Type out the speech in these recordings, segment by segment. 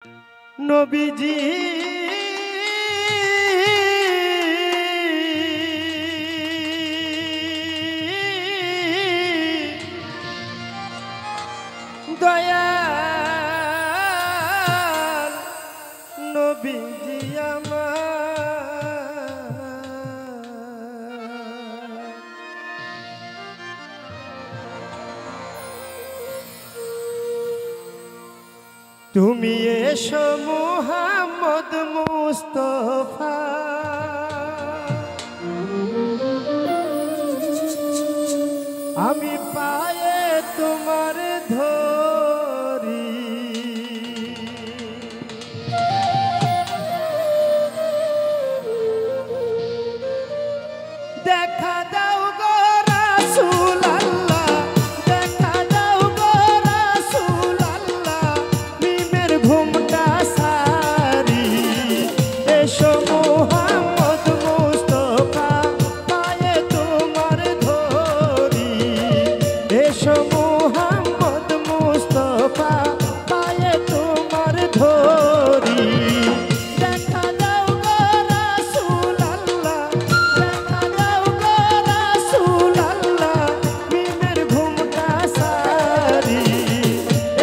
নবীজি দয়াল নবীজি আমার তুমি এসো মুহাম্মদ মুস্তাফা আমি পায়ে তোমার ধরি দেখা দাও গো রাসূল আল্লাহ দেখা দাও গো রাসূল আল্লাহ মিমের ঘুমটা সারি এসো মুহাম্মদ মুস্তাফা পায়ে তোমার ধরি এসো মুহাম্মদ মুস্তাফা পায়ে তোমার ধরি দেখা দাও গো রাসূল আল্লাহ দেখা দাও গো রাসূল আল্লাহ মিমের ঘুমটা সারি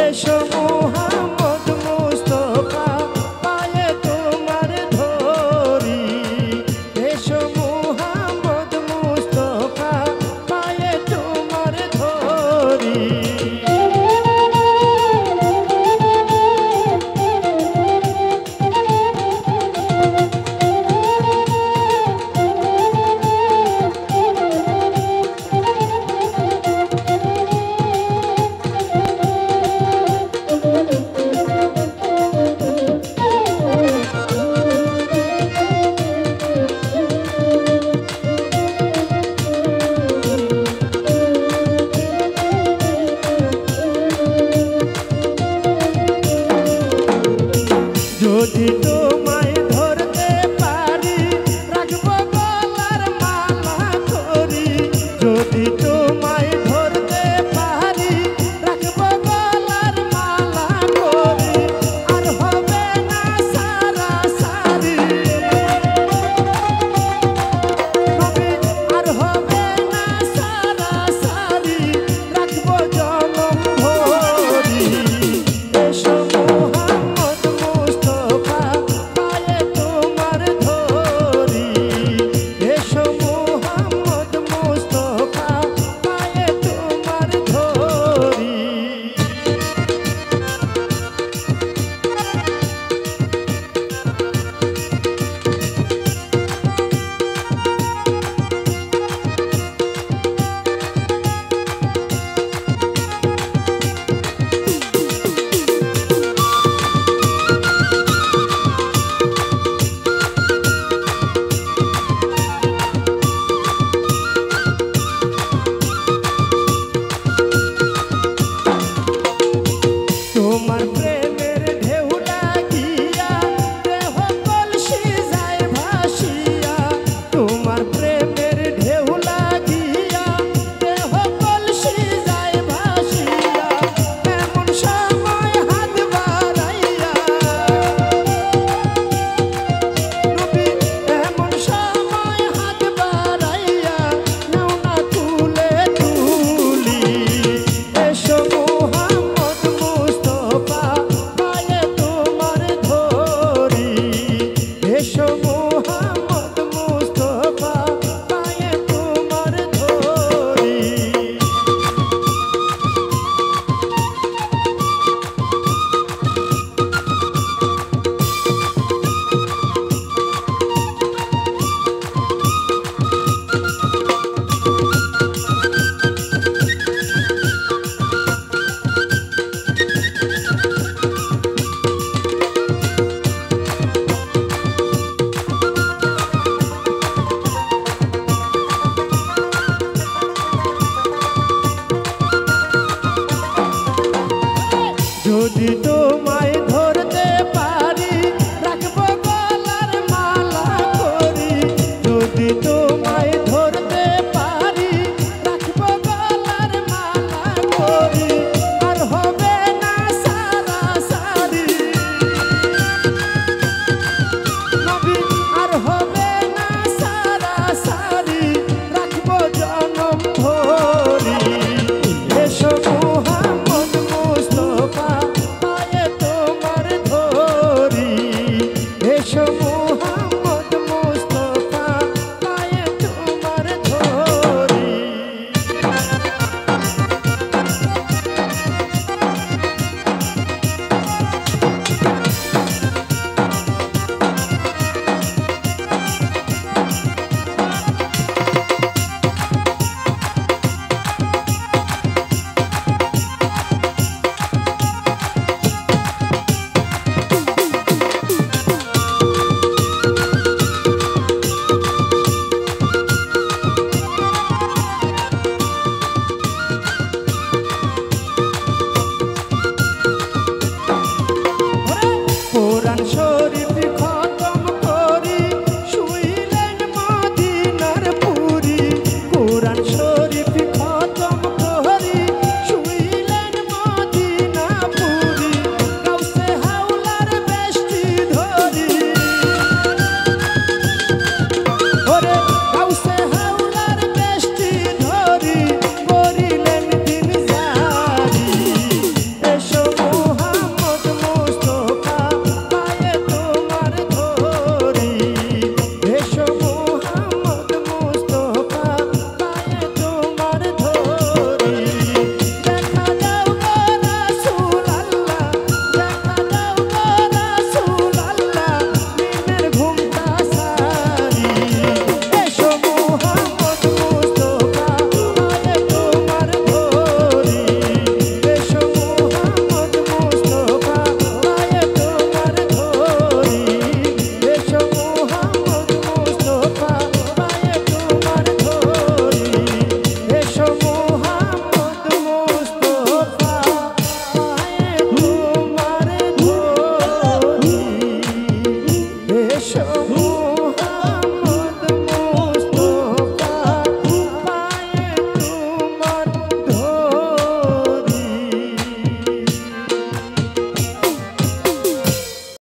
এসো মুহাম্মদ মুস্তাফা পায়ে তোমার ধরি এসো মুহাম্মদ মুস্তাফা পায়ে তোমার ধরি যদি তোমায় ধরতে পারি রাখবো গলার মালা করি যদি তোমায় ধরতে পারি রাখবো গলার মালা করি আর হবে না সারা সারি আর হবে না সারা সারি রাখবো জনম ভরি এসো মুহাম্মদ মুস্তাফা এসো মুহাম্মদ মুস্তাফা পায়ে তোমার ধরি কোরআন শরীফ